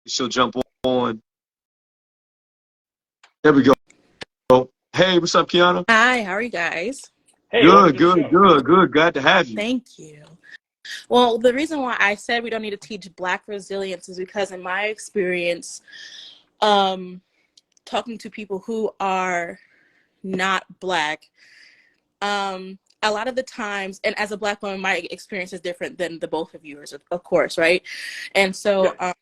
she'll jump on. There we go. Hey, what's up, Kiana? Hi, how are you guys? Hey, welcome Good, to the good, show. good, good. Glad to have you. Thank you. Well, the reason why I said we don't need to teach Black resilience is because, in my experience, um, talking to people who are not Black, a lot of the times, and as a Black woman, my experience is different than the both of yours, of course, right? And so, Yeah.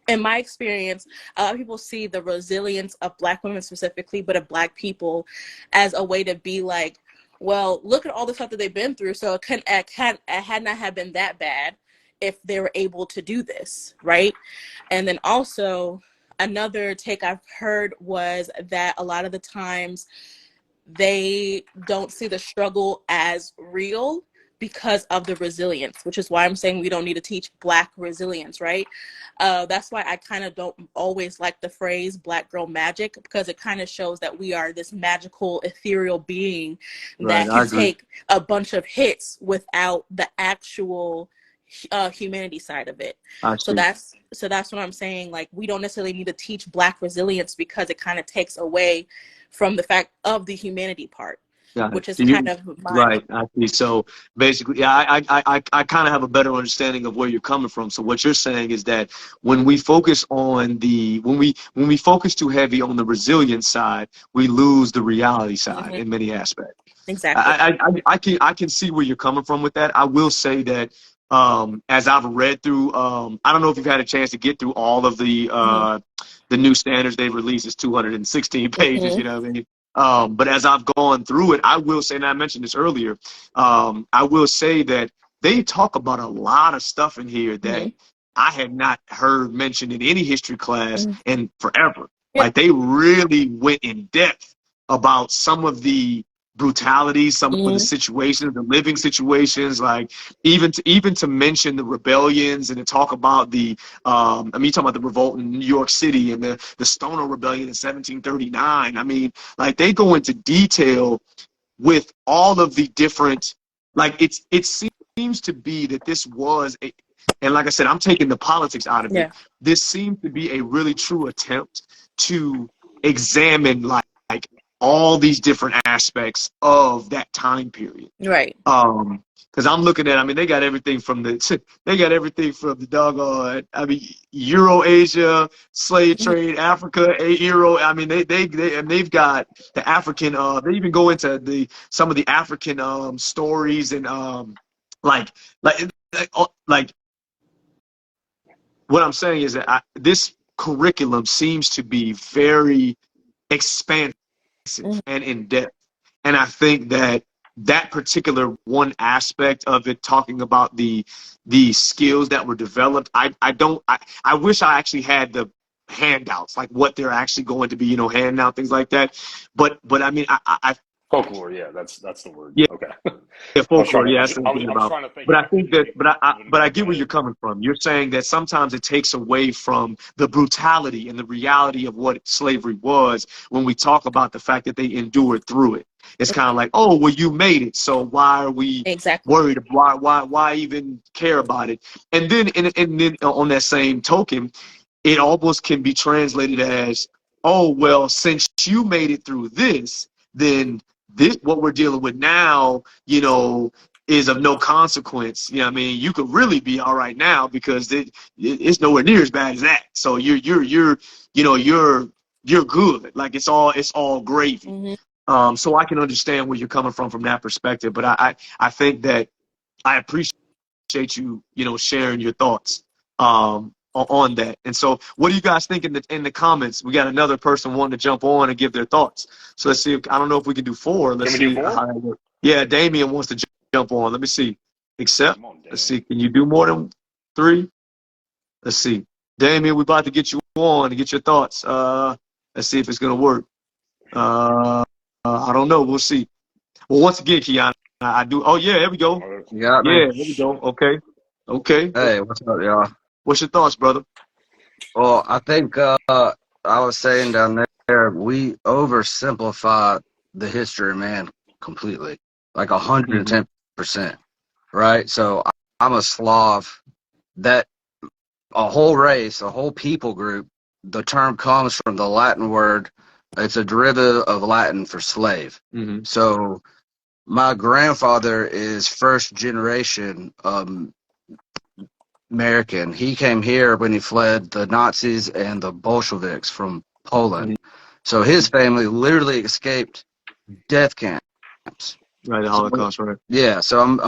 in my experience, a lot of people see the resilience of Black women specifically, but of Black people, as a way to be like, well, look at all the stuff that they've been through. So it had not have been that bad if they were able to do this, right? And then also another take I've heard was that a lot of the times they don't see the struggle as real because of the resilience, which is why I'm saying we don't need to teach Black resilience, right? That's why I kind of don't always like the phrase Black girl magic, because it kind of shows that we are this magical, ethereal being Right, that I can agree. take a bunch of hits without the actual humanity side of it. I So see. that's what I'm saying. Like, we don't necessarily need to teach Black resilience because it kind of takes away from the fact of the humanity part, Got it. which is Do kind you? of my Right, I see. So basically, yeah, I kind of have a better understanding of where you're coming from. So what you're saying is that when we focus on the when we focus too heavy on the resilience side, we lose the reality side Mhm. in many aspects. Exactly. I can see where you're coming from with that. I will say that as I've read through, I don't know if you've had a chance to get through all of Hmm. the new standards they've released. It's 216 pages, Hmm. you know what I mean? But as I've gone through it, I will say, and I mentioned this earlier, I will say that they talk about a lot of stuff in here Hmm. that I had not heard mentioned in any history class Hmm. in forever. Yeah. Like they really went in depth about some of the brutalities, some of the Hmm. situations, the living situations, like even to mention the rebellions and to talk about the I mean, you talking about the revolt in New York City and the Stoner Rebellion in 1739. I mean, like they go into detail with all of the different, like it seems to be that this was a, and like I said, I'm taking the politics out of it. Yeah. This seems to be a really true attempt to examine like all these different aspects of that time period. Right. Because I'm looking at, I mean, they got everything from the doggone, I mean, Euro Asia, slave Hmm. trade, Africa, Euro. I mean, and they've got the African. They even go into the some of the African stories and like like like what I'm saying is that this curriculum seems to be very expansive Hmm. and in depth. And I think that that particular one aspect of it, talking about the skills that were developed, I wish I actually had the handouts, like what they're actually going to be, handing out things like that. But I mean, Folklore, yeah, that's the word. yeah, Okay. yeah, I was trying folklore. to Yeah, I that's was, what I I'm was, thinking I was about. trying to think But if I I could think do that, anything that wouldn't but be I in my get where head. you're coming from. You're saying that sometimes it takes away from the brutality and the reality of what slavery was when we talk about the fact that they endured through it. It's kind of like, oh, well, you made it, so why are we Exactly. worried? Why even care about it? And then on that same token, it almost can be translated as, oh, well, since you made it through this, then this what we're dealing with now, is of no consequence. You know what I mean? You could really be all right now because it's nowhere near as bad as that. So you're good. Like it's all gravy. Hmm. So I can understand where you're coming from that perspective. But I think that I appreciate you, sharing your thoughts on that. And so, what do you guys think in the comments? We got another person wanting to jump on and give their thoughts. So let's see. I don't know if we can do four. Let's Can we do see four? how that works. Yeah, Damien wants to jump on. Let me see. Accept. Come on, Let's Damien. see. Can you do more than three? Let's see. Damien, we're about to get you on to get your thoughts. Let's see if it's gonna work. Uh, I don't know. We'll see. Well, once again, Kiana, I do. Oh yeah, there we go. You got me? Yeah, there we go. Okay. Okay. Hey, what's up, y'all? What's your thoughts, brother? Well, I think I was saying down there, we oversimplify the history, man, completely, like Hmm. 110%, right? So I'm a Slav. That a whole race, a whole people group. The term comes from the Latin word. It's a derivative of Latin for slave. Mm-hmm. So my grandfather is first generation American. He came here when he fled the Nazis and the Bolsheviks from Poland. So his family literally escaped death camps. Right, the Holocaust, right? Yeah, so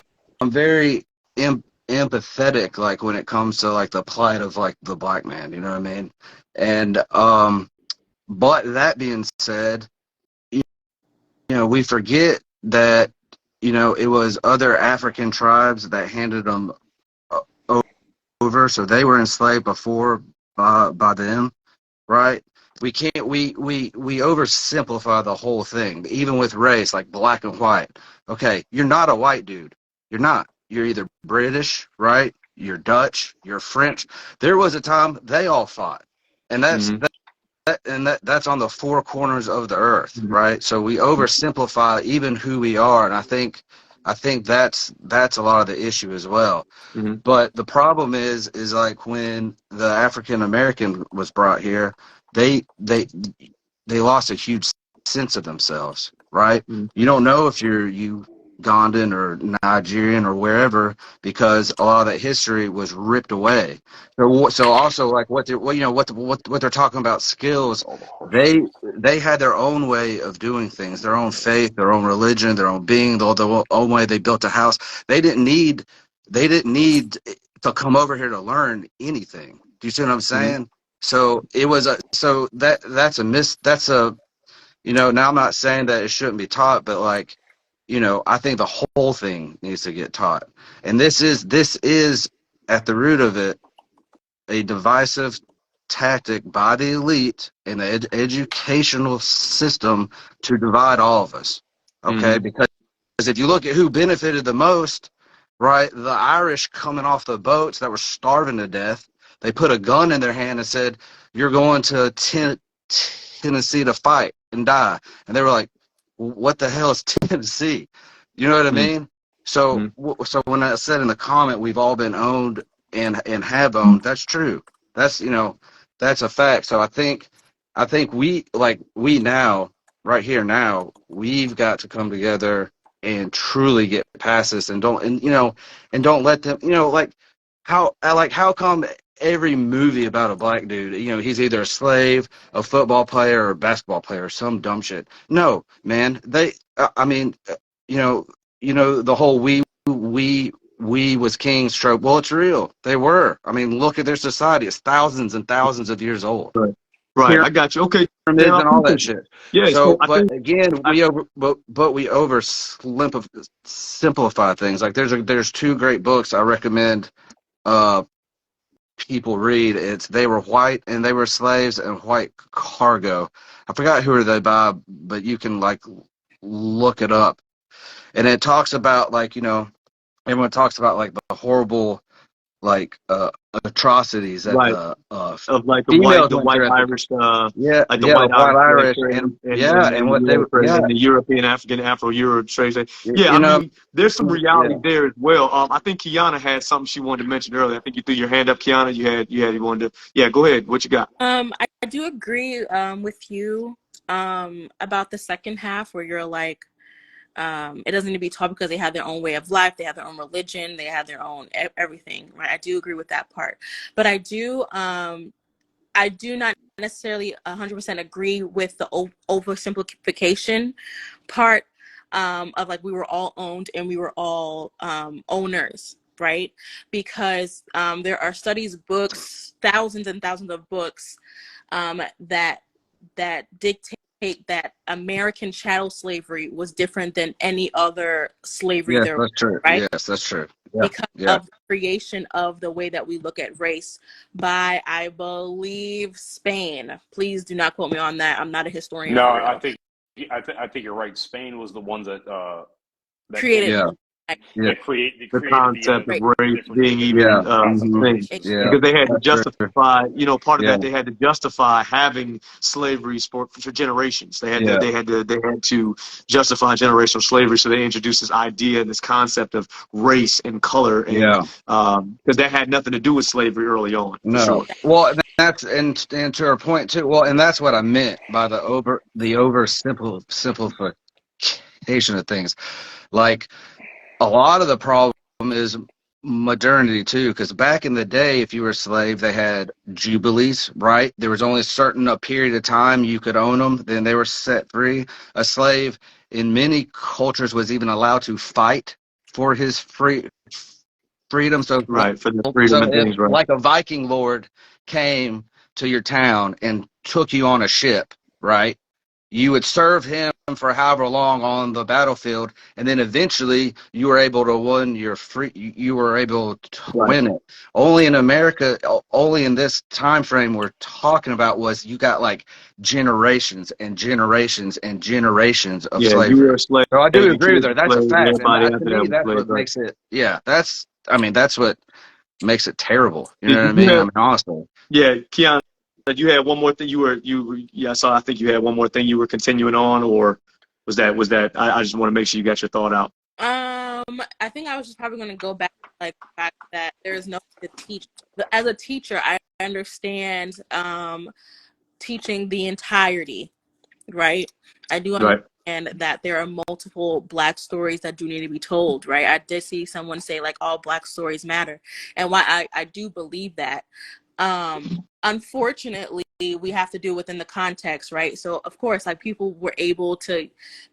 I'm very empathetic, like when it comes to like the plight of like the black man. You know what I mean? And but that being said, you know, we forget that, you know, it was other African tribes that handed them over, so they were enslaved before by them, right? We can't we oversimplify the whole thing, even with race, like black and white. Okay, you're not a white dude. You're not. You're either British, right? You're Dutch. You're French. There was a time they all fought, and that's on the four corners of the earth, right? So we oversimplify even who we are, and I think that's a lot of the issue as well. Mm-hmm. But the problem is like when the African American was brought here, they lost a huge sense of themselves, right? Mm-hmm. You don't know if you're Ugandan or Nigerian or wherever, because a lot of that history was ripped away. So also like what they're talking about skills, they had their own way of doing things, their own faith, their own religion, their own being, the own way they built a house. They didn't need to come over here to learn anything. Do you see what I'm saying? Mm-hmm. So it was that's a you know, now I'm not saying that it shouldn't be taught, but like, you know, I think the whole thing needs to get taught. And this is at the root of it a divisive tactic by the elite in the educational system to divide all of us. Okay? Mm-hmm. Because if you look at who benefited the most, right, the Irish coming off the boats that were starving to death, they put a gun in their hand and said, "You're going to Tennessee to fight and die." And they were like, "What the hell is Tennessee?" You know what I mean? So so when I said in the comment, we've all been owned and have owned, that's true. That's, you know, that's a fact. So I think we now, right here now, we've got to come together and truly get past this, and don't let them, you know, like how come every movie about a black dude, you know, he's either a slave, a football player, or a basketball player, or some dumb shit? No, man. I mean, you know, the whole we was kings trope. Well, it's real. They were. I mean, look at their society. It's thousands and thousands of years old. Right. I got you. Okay. Pyramids and all that shit. Yeah. So but again, we oversimplify things. Like there's two great books I recommend people read. It's They Were White and They Were Slaves, and White Cargo. I forgot who are they by, but you can like look it up. And it talks about, like, you know, everyone talks about like the horrible like atrocities that right. Of like the white Irish, white Irish, and what they were, the European, African, Afro-Europe trade. Yeah, I mean, there's some reality there as well. I think Kiana had something she wanted to mention earlier. I think you threw your hand up, Kiana. You wanted to. Yeah, go ahead. What you got? I do agree with you about the second half where you're like, it doesn't need to be taught because they have their own way of life, they have their own religion, they have their own everything, right? I do agree with that part, but I do not necessarily 100% agree with the oversimplification part of like we were all owned and we were all owners, right? Because there are studies, books, thousands and thousands of books that dictate that American chattel slavery was different than any other slavery. Yes, there, that's true. Right? Yes, that's true. Yeah. Because of the creation of the way that we look at race by, I believe, Spain. Please do not quote me on that. I'm not a historian. No, I think you're right. Spain was the ones that created. Yeah. They the created concept of Right. race different being even Yeah. concept of thing. races. Yeah. Because they had to That's true. justify, part of Yeah. that they had to justify having slavery for generations. They had Yeah. to justify generational slavery. So they introduced this idea and this concept of race and color, and Yeah. because that had nothing to do with slavery early on, for No. sure. Well, and to our point too. Well, and that's what I meant by the simplification of things. Like a lot of the problem is modernity too, because back in the day, if you were a slave, they had jubilees, right? There was only a certain period of time you could own them, then they were set free. A slave in many cultures was even allowed to fight for his freedom. So, Right, for the freedom and if things, right? like a Viking lord came to your town and took you on a ship, right? You would serve him for however long on the battlefield, and then eventually you were able to win your free. You were able to Right. win it. Only in America, only in this time frame we're talking about, was you got like generations and generations and generations of Yeah, you slavery. were a slave. So I do Your agree with kids her. were That's a slaves, fact, and everybody to after that me, was that's slave, what right? makes it. Yeah, that's. I mean, that's what makes it terrible. You know what I You mean? I have, mean, honestly. yeah, Keon, you had one more thing yeah, so I think you had one more thing you were continuing on, or was that, I just want to make sure you got your thought out. I think I was just probably going to go back to like the fact that there is no way to teach. As a teacher, I understand teaching the entirety, right? I do Right. understand that there are multiple Black stories that do need to be told, right? I did see someone say like all Black stories matter, and why I do believe that. Unfortunately, we have to do within the context, right? So of course, like people were able to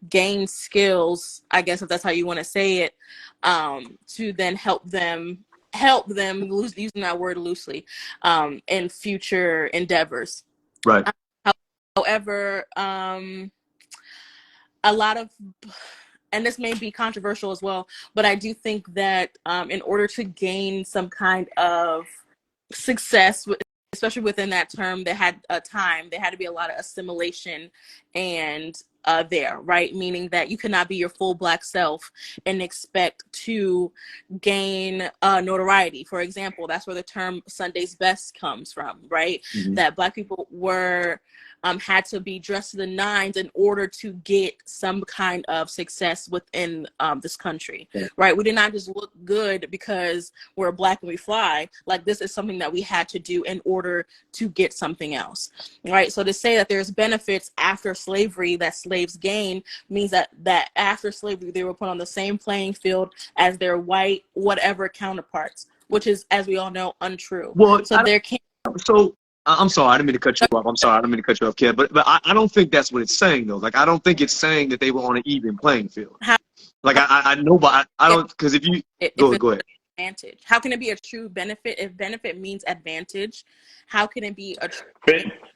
gain skills, I guess if that's how you want to say it, to then help them using that word loosely, in future endeavors. Right. However, a lot of, and this may be controversial as well, but I do think that in order to gain some kind of success, especially within that term, there had to be a lot of assimilation and there, right? Meaning that you cannot be your full Black self and expect to gain notoriety. For example, that's where the term Sunday's best comes from, right? Mm-hmm. That Black people were had to be dressed to the nines in order to get some kind of success within this country, right? We did not just look good because we're Black and we fly. Like, this is something that we had to do in order to get something else, right? So to say that there's benefits after slavery that slaves gain means that after slavery they were put on the same playing field as their white whatever counterparts, which is, as we all know, untrue. Well, So there can't. so I'm sorry, I didn't mean to cut you off. I'm sorry, I didn't mean to cut you off, Ken. But I don't think that's what it's saying, though. Like, I don't think it's saying that they were on an even playing field. Like, I know, but I don't, because if you go ahead. Advantage. How can it be a true benefit? If benefit means advantage, how can it be a true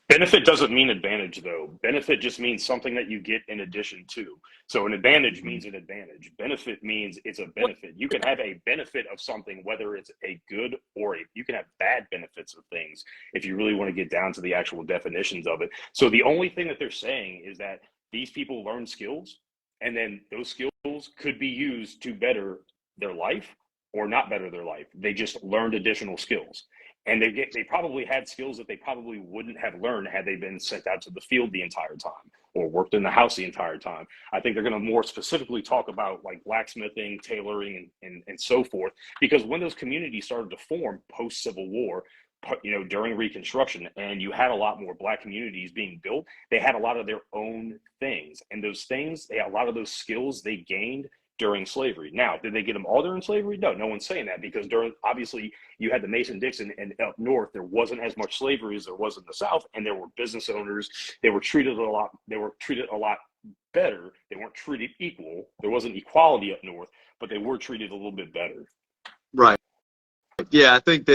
benefit? Doesn't mean advantage, though. Benefit just means something that you get in addition to. So an advantage means an advantage. Benefit means it's a benefit. You can have a benefit of something, whether it's a good or you can have bad benefits of things if you really want to get down to the actual definitions of it. So the only thing that they're saying is that these people learn skills, and then those skills could be used to better their life or not better their life. They just learned additional skills. And they probably had skills that they probably wouldn't have learned had they been sent out to the field the entire time or worked in the house the entire time. I think they're going to more specifically talk about like blacksmithing, tailoring, and so forth, because when those communities started to form post-Civil War, during Reconstruction, and you had a lot more Black communities being built, they had a lot of their own things. And those things, a lot of those skills they gained during slavery. Now, did they get them all during slavery? No, no one's saying that, because obviously you had the Mason-Dixon, and up north there wasn't as much slavery as there was in the South, and there were business owners. They were treated a lot better. They weren't treated equal. There wasn't equality up north, but they were treated a little bit better. Right. Yeah, I think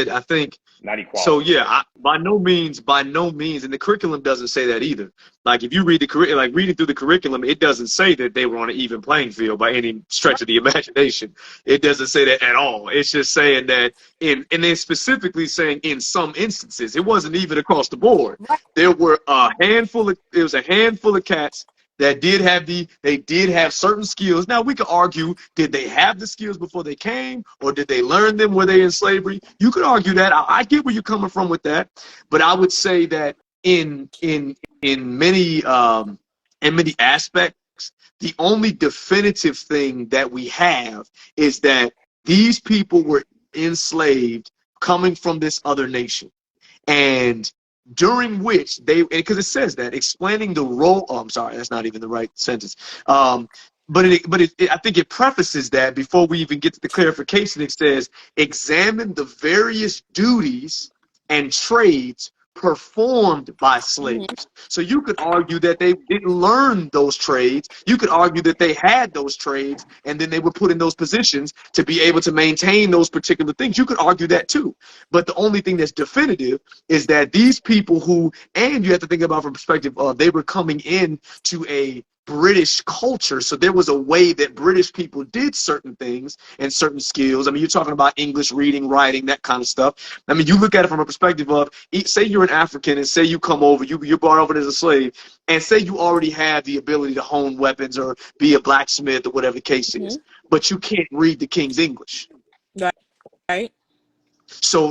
not equality. So yeah, by no means, and the curriculum doesn't say that either. Like, if you read reading through the curriculum, it doesn't say that they were on an even playing field by any stretch of the imagination. It doesn't say that at all. It's just saying that and then specifically saying in some instances, it wasn't even across the board. There were a handful of cats that they did have certain skills. Now we could argue, did they have the skills before they came, or did they learn them were they in slavery? You could argue that. I get where you're coming from with that, but I would say that in many aspects, the only definitive thing that we have is that these people were enslaved coming from this other nation, and during which they, because it says that, explaining the role, oh, I'm sorry, that's not even the right sentence. I think it prefaces that before we even get to the clarification. It says, examine the various duties and trades performed by slaves. So you could argue that they didn't learn those trades. You could argue that they had those trades and then they were put in those positions to be able to maintain those particular things. You could argue that too. But the only thing that's definitive is that these people who, and you have to think about from perspective of, they were coming in to a British culture, so there was a way that British people did certain things and certain skills. I mean, you're talking about English, reading, writing, that kind of stuff. I mean, you look at it from a perspective of, say you're an African and say you come over, you're brought over as a slave, and say you already have the ability to hone weapons or be a blacksmith or whatever the case is, but you can't read the King's English. Right. So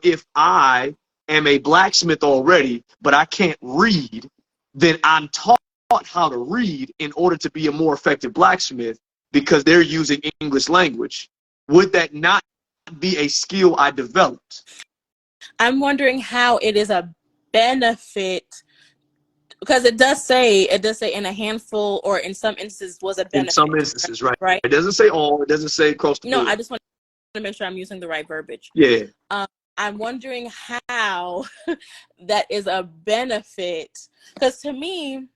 if I am a blacksmith already, but I can't read, then I'm taught how to read in order to be a more effective blacksmith because they're using English language. Would that not be a skill I developed? I'm wondering how it is a benefit, because it does say in a handful or in some instances was a benefit. In some instances, right? Right. It doesn't say all. It doesn't say across the board. No, I just want to make sure I'm using the right verbiage. Yeah. I'm wondering how that is a benefit, because to me,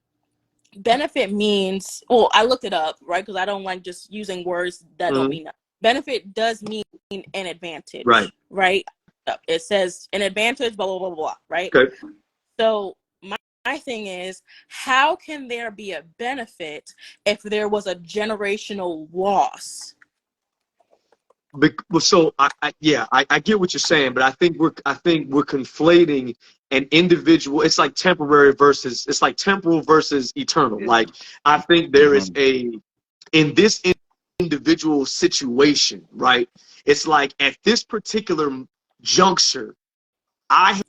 benefit means, well, I looked it up, right? Because I don't like just using words that don't mean nothing. Benefit does mean an advantage, right? It says an advantage, blah, blah, blah, blah, right? Okay. So my thing is, how can there be a benefit if there was a generational loss? So I get what you're saying, but I think we're conflating an individual. It's like temporary versus, it's like temporal versus eternal. Like, I think there is in this individual situation, right? It's like at this particular juncture, I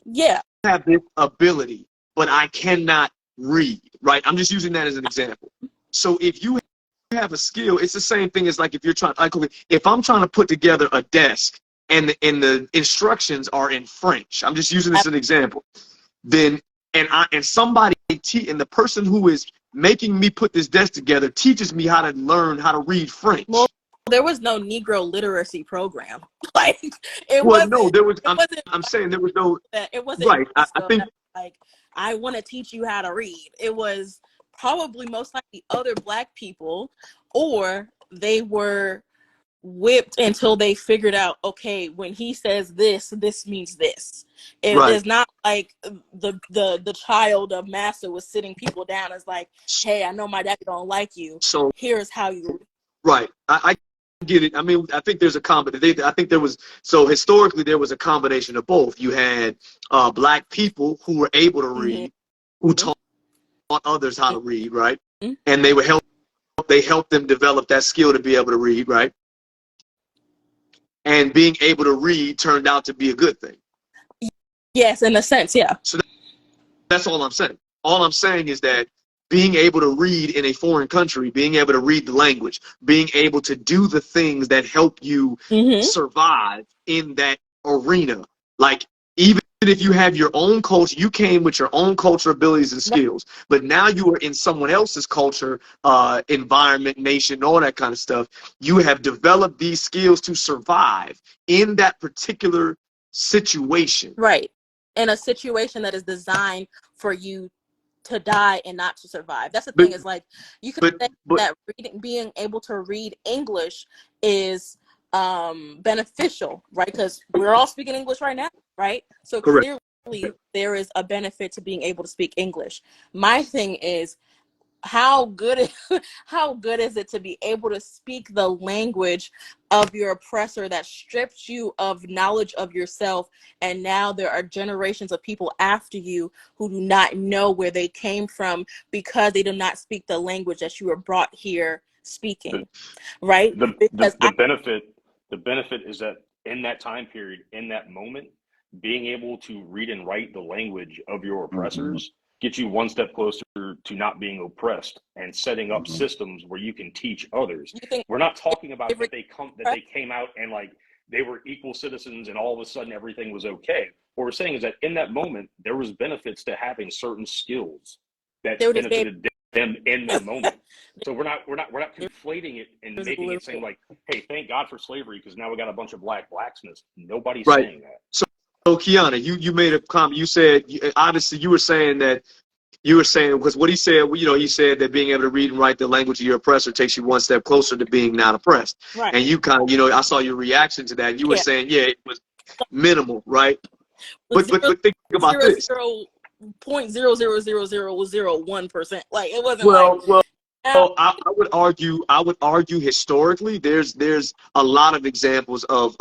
have this ability, but I cannot read, right? I'm just using that as an example. So if you have a skill, it's the same thing as like if you're trying, like, if I'm trying to put together a desk and the instructions are in French, I'm just using this as an example, then and the person who is making me put this desk together teaches me how to learn how to read French. Well, there was no Negro literacy program. Like, I'm saying there was no. It wasn't right. I think like, I want to teach you how to read. It was probably most likely other Black people, or they were whipped until they figured out, okay, when he says this, this means this. It's not like the child of Master was sitting people down as like, hey, I know my daddy don't like you, so here's how you. Right. I get it. I mean, I think there's a combination. I think there was, so historically there was a combination of both. You had Black people who were able to read, who taught others how to read, right? And they helped them develop that skill to be able to read, right? And being able to read turned out to be a good thing. Yes, in a sense, yeah. So that's all I'm saying. All I'm saying is that being able to read in a foreign country, being able to read the language, being able to do the things that help you survive in that arena, like, even if you have your own culture, you came with your own culture, abilities, and skills, but now you are in someone else's culture, environment, nation, all that kind of stuff. You have developed these skills to survive in that particular situation. Right. In a situation that is designed for you to die and not to survive. That's the thing, is like, you could say that being able to read English is beneficial, right? Because we're all speaking English right now, right? So clearly there is a benefit to being able to speak English. My thing is, how good is, how good is it to be able to speak the language of your oppressor that stripped you of knowledge of yourself, and now there are generations of people after you who do not know where they came from because they do not speak the language that you were brought here speaking, right? Because The benefit is that in that time period, in that moment, being able to read and write the language of your Mhm. oppressors gets you one step closer to not being oppressed and setting up Mhm. systems where you can teach others. you think We're not talking about slavery, that they came out and like they were equal citizens and all of a sudden everything was okay. What we're saying is that in that moment there was benefits to having certain skills they that were just baby. benefited them in that moment. So we're not conflating it and There's a making little it saying like, hey, thank God for slavery because now we got a bunch of black blacksmiths. Nobody's Right. saying that. So Kiana, you made a comment. You said obviously you were saying that because what he said, he said that being able to read and write the language of your oppressor takes you one step closer to being not oppressed. right. And you kind of, I saw your reaction to that. You were Yeah. saying, yeah, it was minimal, right? But Zero, think about zero, this. 0.00001%. Like it wasn't like Well, now. I would argue historically, there's a lot of examples of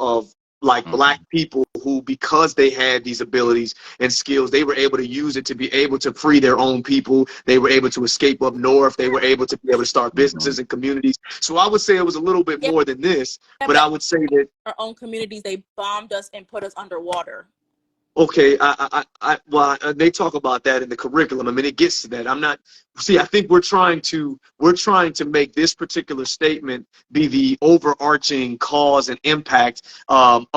like black Mhm. people who, because they had these abilities and skills, they were able to use it to be able to free their own people. They were able to escape up north. They were able to be able to start businesses Mhm. and communities. So I would say it was a little bit Yeah, more than this, but but I would say that our own communities, they bombed us and put us underwater. okay, well, they talk about that in the curriculum. I mean, it gets to that. I'm not. See, I think we're trying to make this particular statement be the overarching cause and impact of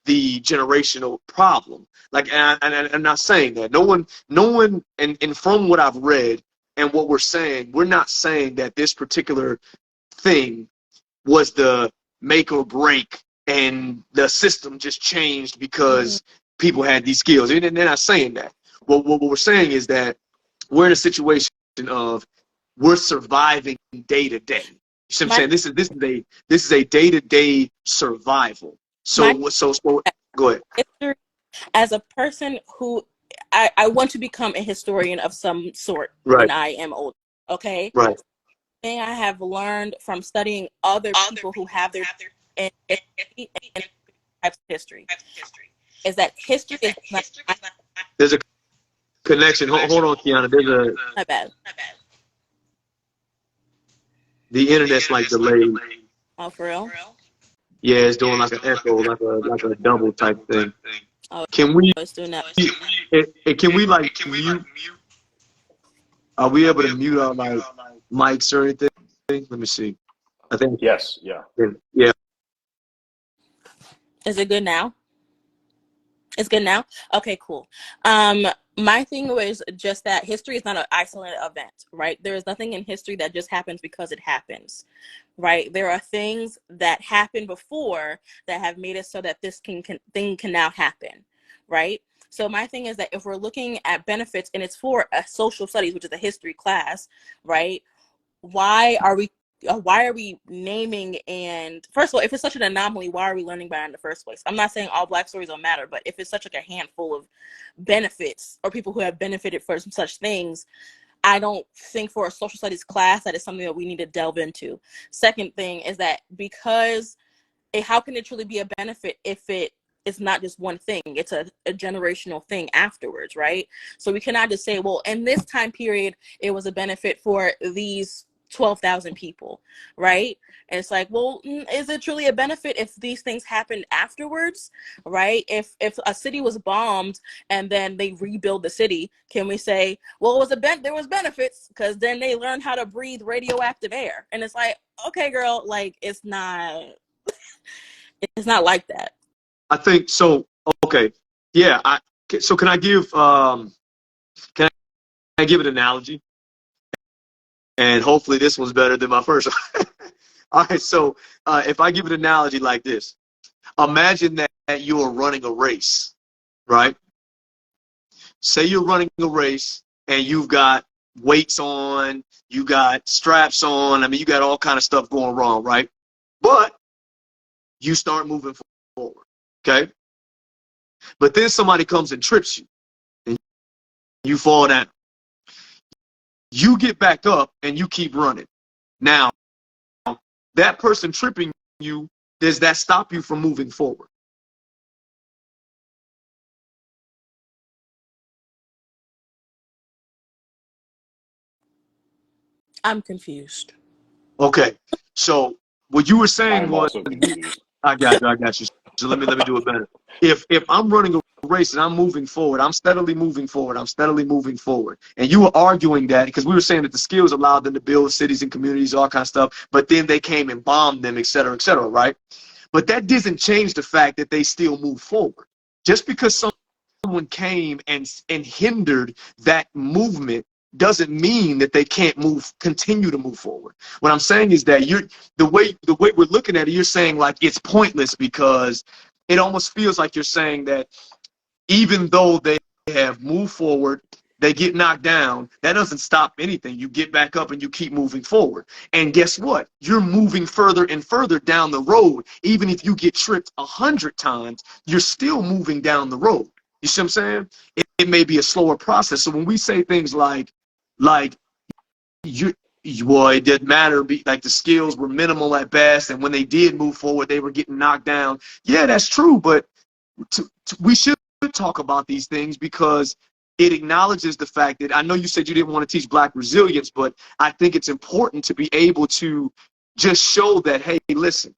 the generational problem. Like, and I'm not saying that. No one, and from what I've read and what we're saying, we're not saying that this particular thing was the make or break and the system just changed Mm-hmm. because people had these skills. And they're not saying that. What we're saying is that we're in a situation of we're surviving day to day. You see what I'm My saying? This is a day to day survival. my So go ahead. history as a person who I want to become a historian of some sort when Right, I am old. Okay, right. thing I have learned from studying other people who have their in history and types of history is that history is not There's a connection. Hold on, Kiana. my bad. The internet's like delayed. Oh, for real? Yeah, it's doing like an echo, like a double type thing. Oh, Can we it's doing that. can we like mute? Are we able to mute our like mics or anything? Let me see. I think Yes, yeah. yeah. Is it good now? It's good now? Okay, cool. My thing was just that history is not an isolated event, right? There is nothing in history that just happens because it happens, right? There are things that happened before that have made it so that this thing can now happen, right? So my thing is that if we're looking at benefits and it's for a social studies, which is a history class, right? why are we why are we naming, and first of all, if it's such an anomaly, why are we learning about it in the first place? I'm not saying all black stories don't matter, but if it's such like a handful of benefits or people who have benefited from such things, I don't think for a social studies class that is something that we need to delve into. Second thing is that because how can it truly be a benefit if it's not just one thing, it's a generational thing afterwards, right? So we cannot just say, well, in this time period it was a benefit for these 12,000 people, right? And it's like, well, is it truly a benefit if these things happened afterwards, right? If a city was bombed and then they rebuild the city, can we say, well, it was there was benefits because then they learned how to breathe radioactive air? And it's like, okay, girl, like it's not like that. I think so. Okay. Yeah. So can I give an analogy? And hopefully this one's better than my first one. All right. So if I give an analogy like this, imagine that you are running a race, right? Say you're running a race and you've got weights on, you got straps on. I mean, you got all kind of stuff going wrong, right? But you start moving forward, okay? But then somebody comes and trips you and you fall down. You get back up and you keep running. Now, that person tripping you, does that stop you from moving forward? I'm confused. Okay. So what you were I saying am was, also confused. I got you. So let me do it better. If I'm running a race and I'm moving forward, I'm steadily moving forward, and you were arguing that because we were saying that the skills allowed them to build cities and communities, all kinds of stuff, but then they came and bombed them, et cetera, right? But that doesn't change the fact that they still move forward. Just because someone came and hindered that movement doesn't mean that they can't continue to move forward. What I'm saying is that the way we're looking at it, you're saying like it's pointless because it almost feels like you're saying that even though they have moved forward, they get knocked down, that doesn't stop anything. You get back up and you keep moving forward. And guess what? You're moving further and further down the road. Even if you get tripped 100 times, you're still moving down the road. You see what I'm saying? It may be a slower process. So when we say things like well, it didn't matter. Like the skills were minimal at best, and when they did move forward, they were getting knocked down. Yeah, that's true. But we should talk about these things because it acknowledges the fact that I know you said you didn't want to teach Black resilience, but I think it's important to be able to just show that, hey, listen,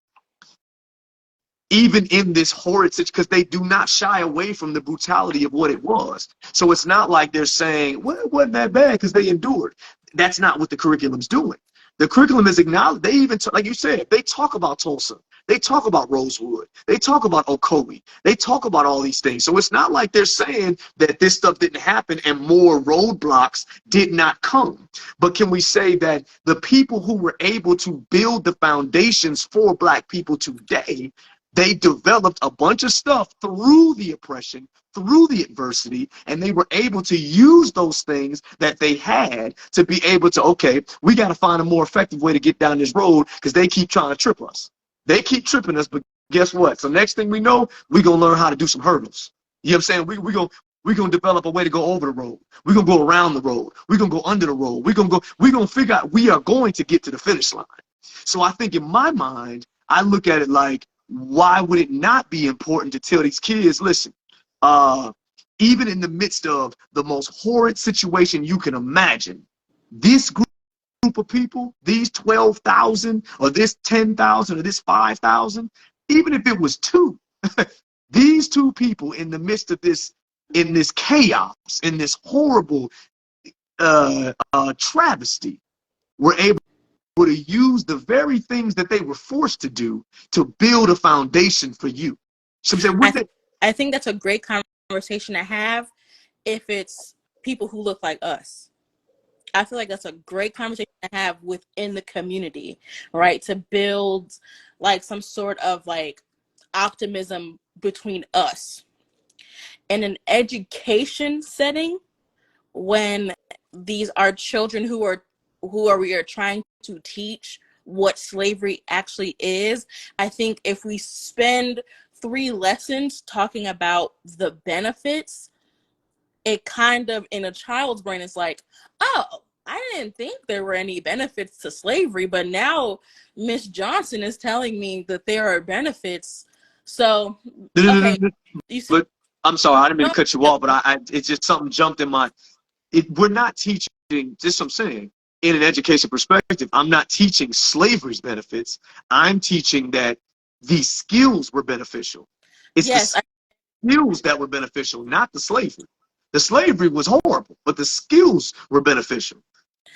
even in this horrid situation, because they do not shy away from the brutality of what it was. So it's not like they're saying, well, it wasn't that bad because they endured. That's not what the curriculum's doing. The curriculum is acknowledged. They even, like you said, they talk about Tulsa. They talk about Rosewood. They talk about Ocoee. They talk about all these things. So it's not like they're saying that this stuff didn't happen and more roadblocks did not come. But can we say that the people who were able to build the foundations for Black people today, they developed a bunch of stuff through the oppression, through the adversity, and they were able to use those things that they had to be able to, okay, we got to find a more effective way to get down this road because they keep trying to trip us. They keep tripping us, but guess what? So next thing we know, we're going to learn how to do some hurdles. You know what I'm saying? We're going to develop a way to go over the road. We're going to go around the road. We're going to go under the road. We're going to figure out we are going to get to the finish line. So I think in my mind, I look at it like, why would it not be important to tell these kids, listen, even in the midst of the most horrid situation you can imagine, this group of people, these 12,000 or this 10,000 or this 5,000, even if it was two, these two people in the midst of this, in this chaos, in this horrible travesty, were able to use the very things that they were forced to do to build a foundation for you. So I think that's a great conversation to have if it's people who look like us. I feel like that's a great conversation to have within the community, right? To build like some sort of like optimism between us. In an education setting, when these are children who we are trying to teach what slavery actually is, I think if we spend 3 lessons talking about the benefits, it kind of in a child's brain is like, oh, I didn't think there were any benefits to slavery, but now Miss Johnson is telling me that there are benefits. So okay, but I'm sorry, I didn't mean to cut you off, but it's just something jumped in my. We're not teaching. Just what I'm saying. In an education perspective, I'm not teaching slavery's benefits. I'm teaching that these skills were beneficial. It's the skills that were beneficial, not the slavery. The slavery was horrible, but the skills were beneficial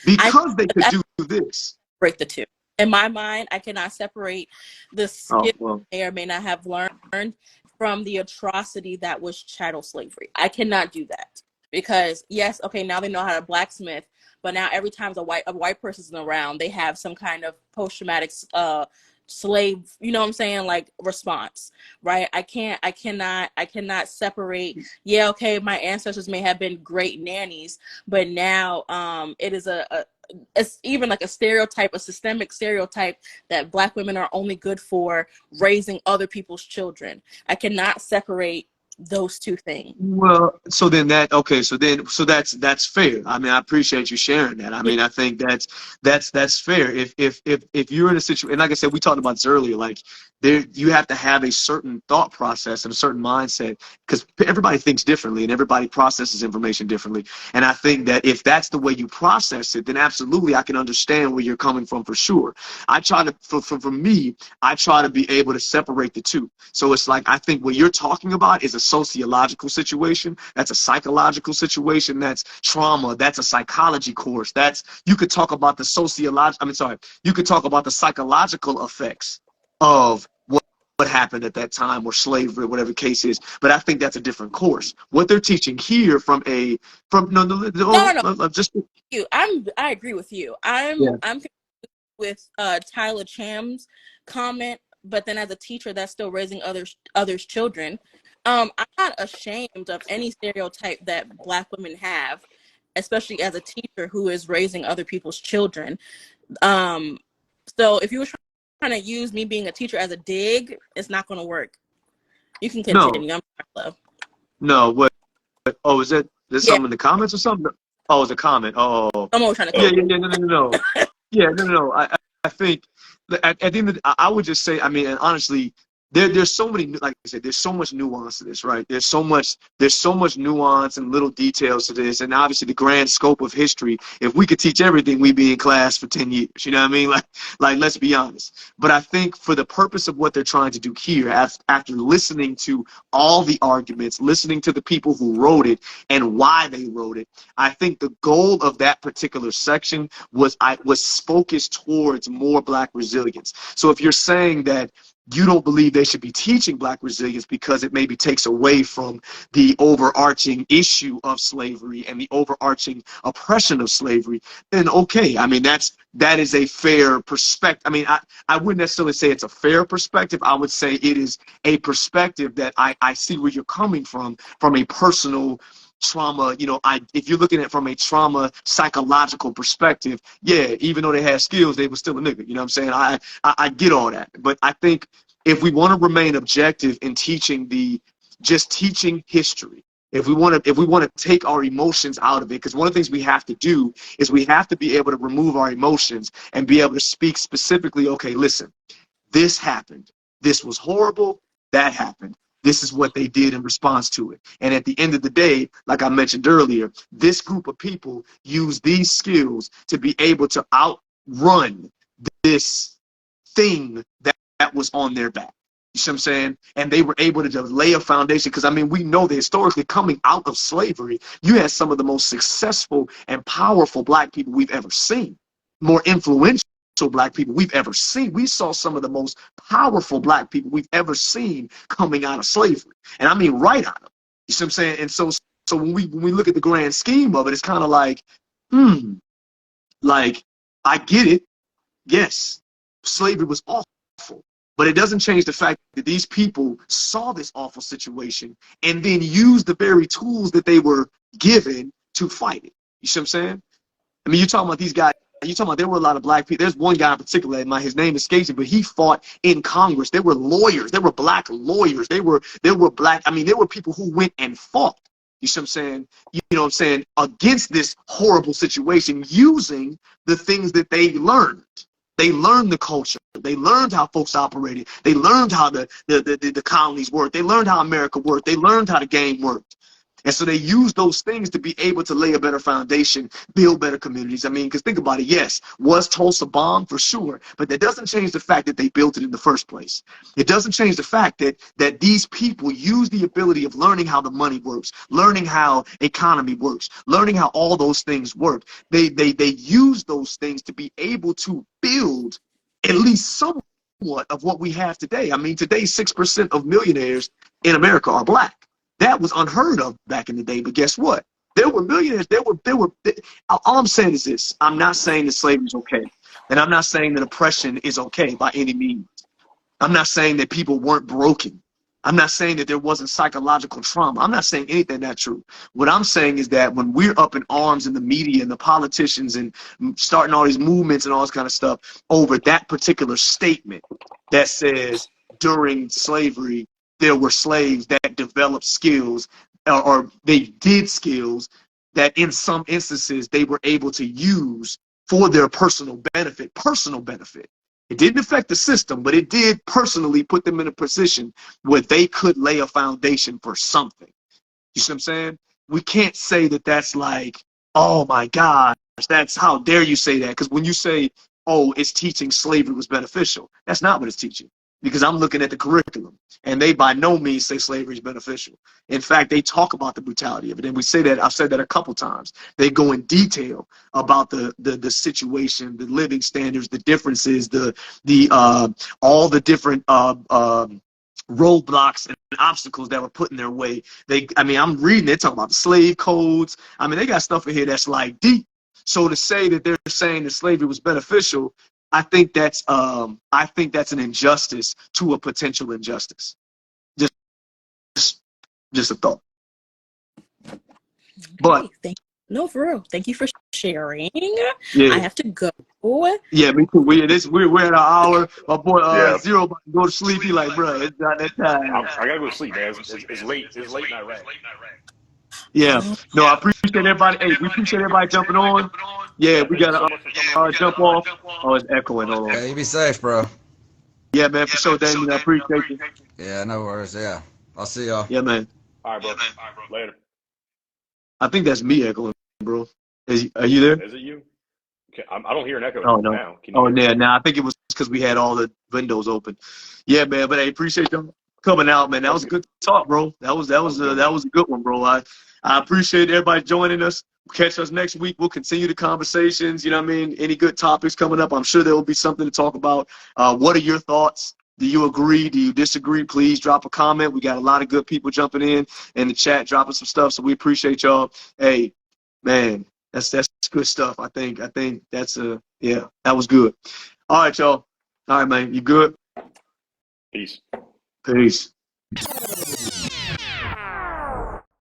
because they could do this. Break the two. In my mind, I cannot separate the skills they may or may not have learned from the atrocity that was chattel slavery. I cannot do that because yes, okay, now they know how to blacksmith, but now every time a white person's around, they have some kind of post-traumatic slave, you know what I'm saying, like response, right? I cannot separate. Yeah, okay, my ancestors may have been great nannies, but now it is it's even like a stereotype, a systemic stereotype that Black women are only good for raising other people's children. I cannot separate those two things. Well, so that's fair. I mean, I appreciate you sharing that. I mean, I think that's fair. If you're in a situation, and like I said, we talked about this earlier, like there you have to have a certain thought process and a certain mindset because everybody thinks differently and everybody processes information differently. And I think that if that's the way you process it, then absolutely I can understand where you're coming from for sure. I try to, for me, I try to be able to separate the two. So it's like I think what you're talking about is a sociological situation. That's a psychological situation. That's trauma. That's a psychology course. That's you could talk about the you could talk about the psychological effects of what happened at that time or slavery, whatever the case is. But I think that's a different course. What they're teaching here just I agree with you. Yeah. I'm with Tyler Cham's comment, but then as a teacher that's still raising others children, I'm not ashamed of any stereotype that Black women have, especially as a teacher who is raising other people's children. So if you were trying to use me being a teacher as a dig, it's not going to work. You can continue. No, what? Oh, is it? There's Yeah. something in the comments or something? Oh, it's a comment. Oh, Someone was trying to. yeah. No. Yeah, no. I think at the end of I would just say, I mean, and honestly, there's so many, like I said, there's so much nuance to this, right? There's so much nuance and little details to this, and obviously the grand scope of history. If we could teach everything, we'd be in class for 10 years. You know what I mean? Like let's be honest. But I think for the purpose of what they're trying to do here, after listening to all the arguments, listening to the people who wrote it and why they wrote it, I think the goal of that particular section was focused towards more Black resilience. So if you're saying that you don't believe they should be teaching Black resilience because it maybe takes away from the overarching issue of slavery and the overarching oppression of slavery, then okay. I mean, that is a fair perspective. I mean, I wouldn't necessarily say it's a fair perspective. I would say it is a perspective that I see where you're coming from a personal trauma. You know, if you're looking at it from a trauma psychological perspective, yeah, even though they had skills, they were still a nigga. You know what I'm saying? I get all that. But I think if we want to remain objective in teaching history, if we want to take our emotions out of it, because one of the things we have to do is we have to be able to remove our emotions and be able to speak specifically, okay, listen, this happened. This was horrible. That happened. This is what they did in response to it. And at the end of the day, like I mentioned earlier, this group of people use these skills to be able to outrun this thing that was on their back. You see what I'm saying? And they were able to just lay a foundation because, I mean, we know that historically coming out of slavery, you had some of the most successful and powerful Black people we've ever seen, more influential Black people we've ever seen. We saw some of the most powerful Black people we've ever seen coming out of slavery. And I mean right out of it. You see what I'm saying? And so when we look at the grand scheme of it, it's kind of like, like, I get it. Yes, slavery was awful. But it doesn't change the fact that these people saw this awful situation and then used the very tools that they were given to fight it. You see what I'm saying? I mean, you're talking about these guys. You're talking about there were a lot of Black people. There's one guy in particular, his name escapes me, but he fought in Congress. There were lawyers. There were Black lawyers. There were Black. I mean, there were people who went and fought. You see what I'm saying? You know what I'm saying? Against this horrible situation, using the things that they learned. They learned the culture. They learned how folks operated. They learned how the colonies worked. They learned how America worked. They learned how the game worked. And so they use those things to be able to lay a better foundation, build better communities. I mean, because think about it, yes, was Tulsa bombed? For sure. But that doesn't change the fact that they built it in the first place. It doesn't change the fact that these people use the ability of learning how the money works, learning how economy works, learning how all those things work. They use those things to be able to build at least somewhat of what we have today. I mean, today, 6% of millionaires in America are Black. That was unheard of back in the day, but guess what? There were millionaires. All I'm saying is this. I'm not saying that slavery is okay. And I'm not saying that oppression is okay by any means. I'm not saying that people weren't broken. I'm not saying that there wasn't psychological trauma. I'm not saying anything that's true. What I'm saying is that when we're up in arms in the media and the politicians and starting all these movements and all this kind of stuff over that particular statement that says during slavery, there were slaves that developed skills, or they did skills that in some instances they were able to use for their personal benefit. It didn't affect the system, but it did personally put them in a position where they could lay a foundation for something. You see what I'm saying? We can't say that that's like, oh my gosh, that's, how dare you say that? Because when you say, oh, it's teaching slavery was beneficial, that's not what it's teaching. Because I'm looking at the curriculum, and they by no means say slavery is beneficial. In fact, they talk about the brutality of it, and we say that, I've said that a couple times. They go in detail about the situation, the living standards, the differences, all the different roadblocks and obstacles that were put in their way. I'm reading, they're talking about the slave codes. I mean, they got stuff in here that's like deep. So to say that they're saying that slavery was beneficial, I think that's an injustice to a potential injustice. Just a thought. But no, for real. Thank you for sharing. yeah, I have to go. Yeah, me too. We're at an hour. My boy Zero about to go to sleep. He like, bro, it's not that time. I gotta go to sleep, man. It's late. It's late night, right? Yeah. No, I appreciate everybody. Hey, we appreciate everybody jumping on. Yeah, we gotta jump off. Oh, it's echoing. Hold on. Yeah, you be safe, bro. Yeah, man, for sure, Damien. I appreciate you. Yeah, no worries. Yeah, I'll see y'all. Yeah, man. All right, bro. Later. I think that's me echoing, bro. Are you there? Is it you? Okay, I don't hear an echo Oh, no. now. Now I think it was because we had all the windows open. Yeah, man. But I appreciate them coming out, man. That was a good talk, bro. That was a good one, bro. I appreciate everybody joining us. Catch us next week. We'll continue the conversations. You know what I mean? Any good topics coming up? I'm sure there will be something to talk about. What are your thoughts? Do you agree? Do you disagree? Please drop a comment. We got a lot of good people jumping in the chat, dropping some stuff. So we appreciate y'all. Hey, man, that's good stuff. I think that's that was good. All right, y'all. All right, man. You good? Peace. Peace.